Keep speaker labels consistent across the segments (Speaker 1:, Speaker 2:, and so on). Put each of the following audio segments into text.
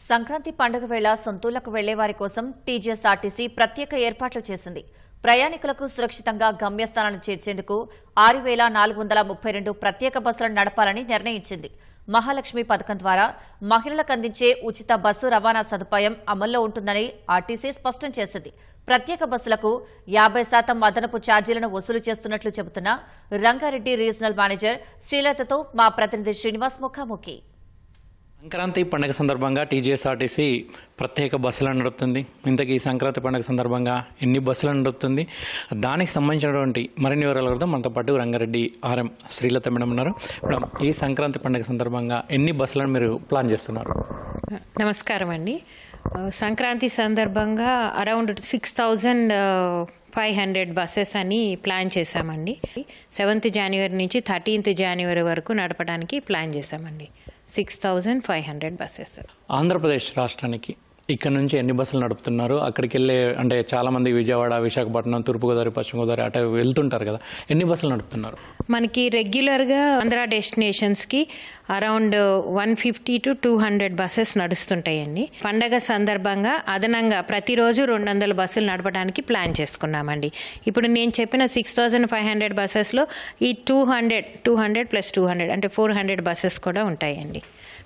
Speaker 1: సంక్రాంతి పండుగ వేళ సొంతూళ్లకు వెళ్లే వారి కోసం టీజీఎస్ఆర్టీసీ ప్రత్యేక ఏర్పాట్లు చేసింది. ప్రయాణికులకు సురక్షితంగా గమ్యస్థానాన్ని చేర్చేందుకు 6,432 ప్రత్యేక బస్సులను నడపాలని నిర్ణయించింది. మహాలక్ష్మి పథకం ద్వారా మహిళలకు అందించే ఉచిత బస్సు రవాణా సదుపాయం అమల్లో ఉంటుందని ఆర్టీసీ స్పష్టం చేసింది. ప్రత్యేక బస్సులకు 50% అదనపు ఛార్జీలను వసూలు చేస్తున్నట్లు చెబుతున్న రంగారెడ్డి రీజనల్ మేనేజర్ శ్రీలతతో మా ప్రతినిధి శ్రీనివాస్ ముఖాముఖి.
Speaker 2: సంక్రాంతి పండుగ సందర్భంగా టీజీఎస్ఆర్టీసీ ప్రత్యేక బస్సులను నడుపుతుంది. ఇంతకీ సంక్రాంతి పండుగ సందర్భంగా ఎన్ని బస్సులను నడుపుతుంది, దానికి సంబంధించినటువంటి మరిన్ని వివరాలు కూడా మనతో పాటు రంగారెడ్డి ఆర్ఎం శ్రీలత మేడం ఉన్నారు. మేడం, ఈ సంక్రాంతి పండుగ సందర్భంగా ఎన్ని బస్సులను మీరు ప్లాన్ చేస్తున్నారు?
Speaker 3: నమస్కారం అండి. సంక్రాంతి సందర్భంగా అరౌండ్ 6,500 బస్సెస్ అని ప్లాన్ చేశామండి. 7th జనవరి నుంచి 13th జనవరి వరకు నడపడానికి ప్లాన్ చేశామండి. 6,500 బస్సెస్.
Speaker 2: ఆంధ్రప్రదేశ్ రాష్ట్రానికి ఇక్కడ నుంచి ఎన్ని బస్సులు నడుపుతున్నారు? అక్కడికి వెళ్ళే అంటే చాలామంది విజయవాడ, విశాఖపట్నం, తూర్పుగోదావరి, పశ్చిమ గోదావరి అటు వెళ్తుంటారు కదా, ఎన్ని బస్సులు నడుపుతున్నారు?
Speaker 3: మనకి రెగ్యులర్గా ఆంధ్ర డెస్టినేషన్స్కి అరౌండ్ 150 to 200 బస్సెస్ నడుస్తుంటాయండి. పండగ సందర్భంగా అదనంగా ప్రతిరోజు 200 బస్సులు నడపడానికి ప్లాన్ చేసుకున్నామండి. ఇప్పుడు నేను చెప్పిన 6,500 బస్సెస్లో ఈ 200 ప్లస్ 200 అంటే 400 బస్సెస్ కూడా ఉంటాయండి.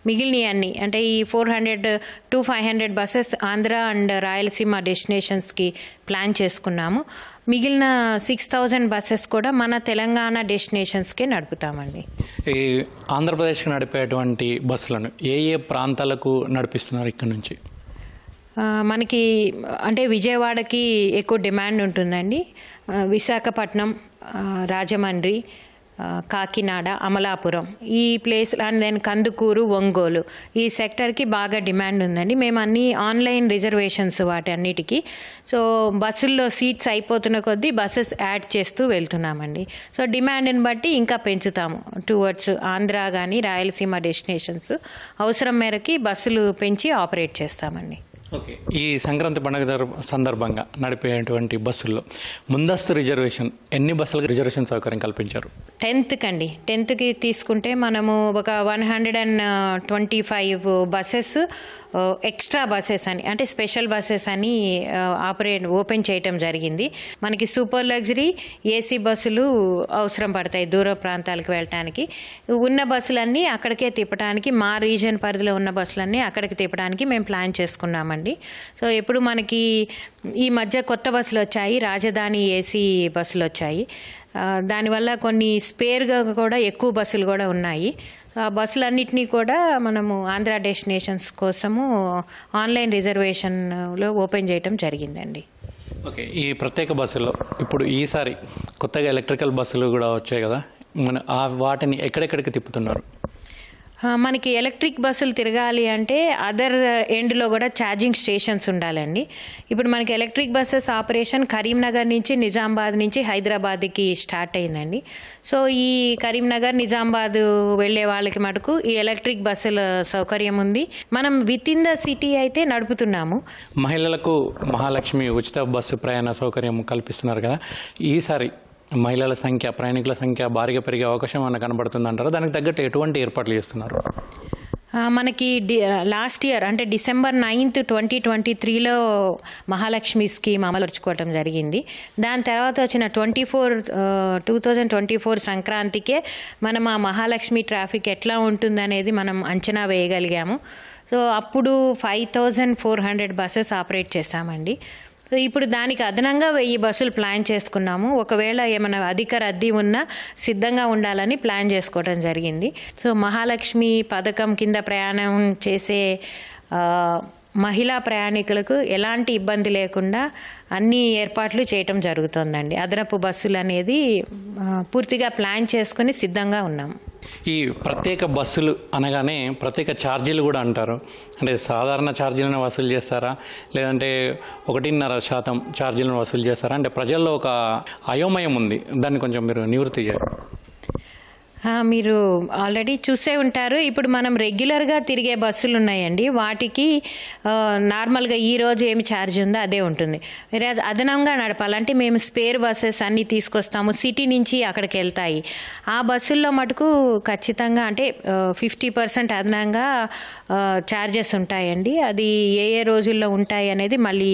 Speaker 3: మిగిలిన అన్ని అంటే ఈ 400 to 500 buses Andhra and Rayalaseema డెస్టినేషన్స్కి ప్లాన్ చేసుకున్నాము. మిగిలిన 6,000 బస్సెస్ కూడా మన తెలంగాణ డెస్టినేషన్స్కే నడుపుతామండి.
Speaker 2: ఈ ఆంధ్రప్రదేశ్కి నడిపేటువంటి బస్సులను ఏ ప్రాంతాలకు నడిపిస్తున్నారు ఇక్కడ నుంచి?
Speaker 3: మనకి అంటే విజయవాడకి ఎక్కువ డిమాండ్ ఉంటుందండి. విశాఖపట్నం, రాజమండ్రి, కాకినాడ, అమలాపురం ఈ place and then Kandukur, Ongole ఈ సెక్టర్కి బాగా డిమాండ్ ఉందండి. మేము అన్ని ఆన్లైన్ రిజర్వేషన్స్ వాటి అన్నిటికీ. సో బస్సుల్లో సీట్స్ అయిపోతున్న కొద్దీ బస్సెస్ యాడ్ చేస్తూ వెళ్తున్నామండి. సో డిమాండ్ని బట్టి ఇంకా పెంచుతాము టువర్డ్స్ ఆంధ్ర కానీ రాయలసీమ డెస్టినేషన్స్. అవసరం మేరకి బస్సులు పెంచి ఆపరేట్ చేస్తామండి.
Speaker 2: ఓకే, ఈ సంక్రాంతి పండుగ సందర్భంగా నడిపేటువంటి బస్సుల్లో ముందస్తు రిజర్వేషన్ ఎన్ని బస్సులకు రిజర్వేషన్ సౌకర్యం కల్పించారు?
Speaker 3: 10th తీసుకుంటే మనము ఒక 125 బస్సెస్ ఎక్స్ట్రా బస్సెస్ అని అంటే స్పెషల్ బస్సెస్ అని ఓపెన్ చేయటం జరిగింది. మనకి సూపర్ లగ్జరీ ఏసీ బస్సులు అవసరం పడతాయి దూర ప్రాంతాలకు వెళ్ళటానికి. ఉన్న బస్సులన్నీ అక్కడికే తిప్పడానికి, మా రీజన్ పరిధిలో ఉన్న బస్సులన్నీ అక్కడికి తిప్పడానికి మేము ప్లాన్ చేసుకున్నామండి. సో ఎప్పుడు మనకి ఈ మధ్య కొత్త బస్సులు వచ్చాయి, రాజధాని ఏసీ బస్సులు వచ్చాయి. దానివల్ల కొన్ని స్పేర్గా కూడా ఎక్కువ బస్సులు కూడా ఉన్నాయి. ఆ బస్సులన్నింటినీ కూడా మనము ఆంధ్ర డెస్టినేషన్స్ కోసము ఆన్లైన్ రిజర్వేషన్లో ఓపెన్ చేయడం జరిగిందండి.
Speaker 2: ఓకే, ఈ ప్రత్యేక బస్సులో ఇప్పుడు ఈసారి కొత్తగా ఎలక్ట్రికల్ బస్సులు కూడా వచ్చాయి కదా, వాటిని ఎక్కడెక్కడికి తిప్పుతున్నారు?
Speaker 3: మనకి ఎలక్ట్రిక్ బస్సులు తిరగాలి అంటే అదర్ ఎండ్లో కూడా ఛార్జింగ్ స్టేషన్స్ ఉండాలండి. ఇప్పుడు మనకి ఎలక్ట్రిక్ బస్సెస్ ఆపరేషన్ కరీంనగర్ నుంచి, నిజామాబాద్ నుంచి హైదరాబాద్కి స్టార్ట్ అయిందండి. సో ఈ కరీంనగర్, నిజామాబాద్ వెళ్ళే వాళ్ళకి మటుకు ఈ ఎలక్ట్రిక్ బస్సుల సౌకర్యం ఉంది. మనం విత్ ఇన్ ద సిటీ అయితే నడుపుతున్నాము.
Speaker 2: మహిళలకు మహాలక్ష్మి ఉచిత బస్సు ప్రయాణ సౌకర్యం కల్పిస్తున్నారు కదా, ఈసారి మహిళల సంఖ్య, ప్రయాణికుల సంఖ్య భారీగా పెరిగే అవకాశం ఏమైనా కనబడుతుందంటారా? దానికి తగ్గట్టు ఎటువంటి ఏర్పాట్లు చేస్తున్నారు?
Speaker 3: మనకి లాస్ట్ ఇయర్ అంటే December 9th, 2023లో మహాలక్ష్మి స్కీమ్ అమలుపరుచుకోవటం జరిగింది. దాని తర్వాత వచ్చిన 2024 సంక్రాంతికే మనం ఆ మహాలక్ష్మి ట్రాఫిక్ ఎట్లా ఉంటుందనేది మనం అంచనా వేయగలిగాము. సో అప్పుడు 5,400 బస్సెస్ ఆపరేట్ చేశామండి. సో ఇప్పుడు దానికి అదనంగా 1000 బస్సులు ప్లాన్ చేసుకున్నాము. ఒకవేళ ఏమైనా అధిక రద్దీ ఉన్నా సిద్ధంగా ఉండాలని ప్లాన్ చేసుకోవడం జరిగింది. సో మహాలక్ష్మి పథకం కింద ప్రయాణం చేసే మహిళా ప్రయాణికులకు ఎలాంటి ఇబ్బంది లేకుండా అన్ని ఏర్పాట్లు చేయటం జరుగుతుందండి. అదనపు బస్సులు అనేది పూర్తిగా ప్లాన్ చేసుకుని సిద్ధంగా ఉన్నాము.
Speaker 2: ఈ ప్రత్యేక బస్సులు అనగానే ప్రత్యేక ఛార్జీలు కూడా అంటారు. అంటే సాధారణ ఛార్జీలను వసూలు చేస్తారా, లేదంటే 1.5% ఛార్జీలను వసూలు చేస్తారా? అంటే ప్రజల్లో ఒక అయోమయం ఉంది, దాన్ని కొంచెం మీరు నివృత్తి చేయాలి.
Speaker 3: మీరు ఆల్రెడీ చూసే ఉంటారు. ఇప్పుడు మనం రెగ్యులర్గా తిరిగే బస్సులు ఉన్నాయండి, వాటికి నార్మల్గా ఈ రోజు ఏమి ఛార్జ్ ఉందో అదే ఉంటుంది. వేరే అదనంగా నడపాలంటే మేము స్పేర్ బస్సెస్ అన్నీ తీసుకొస్తాము, సిటీ నుంచి అక్కడికి వెళ్తాయి. ఆ బస్సుల్లో మటుకు ఖచ్చితంగా అంటే 50% అదనంగా ఛార్జెస్ ఉంటాయండి. అది ఏ ఏ రోజుల్లో ఉంటాయి అనేది మళ్ళీ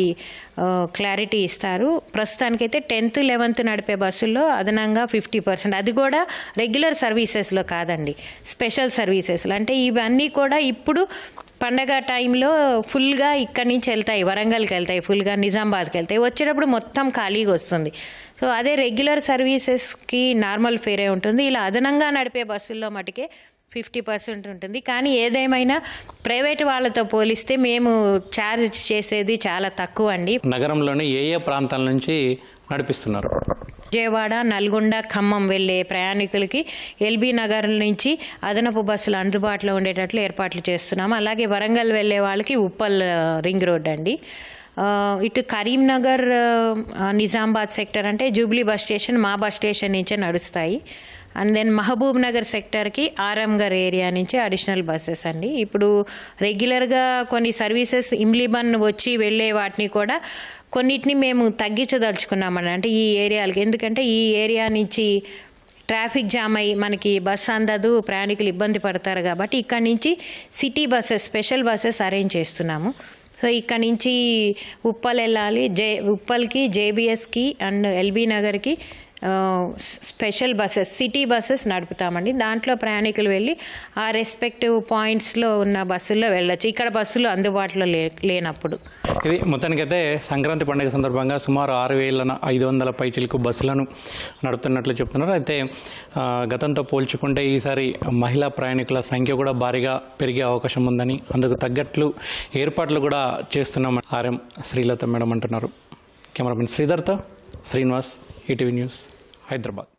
Speaker 3: క్లారిటీ ఇస్తారు. ప్రస్తుతానికైతే 10th 11th నడిపే బస్సుల్లో అదనంగా 50%, అది కూడా రెగ్యులర్ సర్వీసెస్లో కాదండి, స్పెషల్ సర్వీసెస్లో. అంటే ఇవన్నీ కూడా ఇప్పుడు పండగ టైంలో ఫుల్గా ఇక్కడి నుంచి వెళ్తాయి, వరంగల్కి వెళ్తాయి, ఫుల్గా నిజామాబాద్కి వెళ్తాయి, వచ్చేటప్పుడు మొత్తం ఖాళీగా వస్తుంది. సో అదే రెగ్యులర్ సర్వీసెస్కి నార్మల్ ఫేరే ఉంటుంది. ఇలా అదనంగా నడిపే బస్సుల్లో మటుకే 50% ఉంటుంది. కానీ ఏదేమైనా ప్రైవేట్ వాళ్ళతో పోలిస్తే మేము ఛార్జ్ చేసేది చాలా తక్కువ అండి.
Speaker 2: నగరంలోని ఏ ఏ ప్రాంతాల నుంచి నడిపిస్తున్నారు?
Speaker 3: విజయవాడ, నల్గొండ, ఖమ్మం వెళ్ళే ప్రయాణికులకి ఎల్బీ నగర్ నుంచి అదనపు బస్సులు అందుబాటులో ఉండేటట్లు ఏర్పాట్లు చేస్తున్నాము. అలాగే వరంగల్ వెళ్ళే వాళ్ళకి ఉప్పల్ రింగ్ రోడ్ అండి. ఇటు కరీంనగర్, నిజామాబాద్ సెక్టర్ అంటే జూబ్లీ బస్ స్టేషన్, మా బస్ స్టేషన్ నుంచే నడుస్తాయి. అండ్ దెన్ మహబూబ్ నగర్ సెక్టర్కి ఆరాంఘర్ ఏరియా నుంచి అడిషనల్ బస్సెస్ అండి. ఇప్పుడు రెగ్యులర్గా కొన్ని సర్వీసెస్ ఇమ్లీబన్ వచ్చి వెళ్ళే వాటిని కూడా కొన్నిటిని మేము తగ్గించదలుచుకున్నామని, అంటే ఈ ఏరియాలకి. ఎందుకంటే ఈ ఏరియా నుంచి ట్రాఫిక్ జామ్ అయ్యి మనకి బస్సు అందదు, ప్రయాణికులు ఇబ్బంది పడతారు. కాబట్టి ఇక్కడ నుంచి city buses, special buses arrange చేస్తున్నాము. సో ఇక్కడ నుంచి ఉప్పల్ వెళ్ళాలి, ఉప్పల్కి, జేబీఎస్కి అండ్ ఎల్బీ నగర్కి స్పెషల్ బస్సెస్, సిటీ బస్సెస్ నడుపుతామండి. దాంట్లో ప్రయాణికులు వెళ్ళి ఆ రెస్పెక్టివ్ పాయింట్స్లో ఉన్న బస్సుల్లో వెళ్ళొచ్చు, ఇక్కడ బస్సులు అందుబాటులో లేనప్పుడు.
Speaker 2: ఇది మొత్తానికైతే సంక్రాంతి పండుగ సందర్భంగా సుమారు 6,500 పైచిలకు బస్సులను నడుపుతున్నట్లు చెప్తున్నారు. అయితే గతంతో పోల్చుకుంటే ఈసారి మహిళా ప్రయాణికుల సంఖ్య కూడా భారీగా పెరిగే అవకాశం ఉందని, అందుకు తగ్గట్లు ఏర్పాట్లు కూడా చేస్తున్నాం ఆర్ఎం శ్రీలత మేడం అంటున్నారు. కెమెరామెన్ శ్రీధర్తో శ్రీనివాస్, ఈటీవీ న్యూస్, హైదరాబాద్.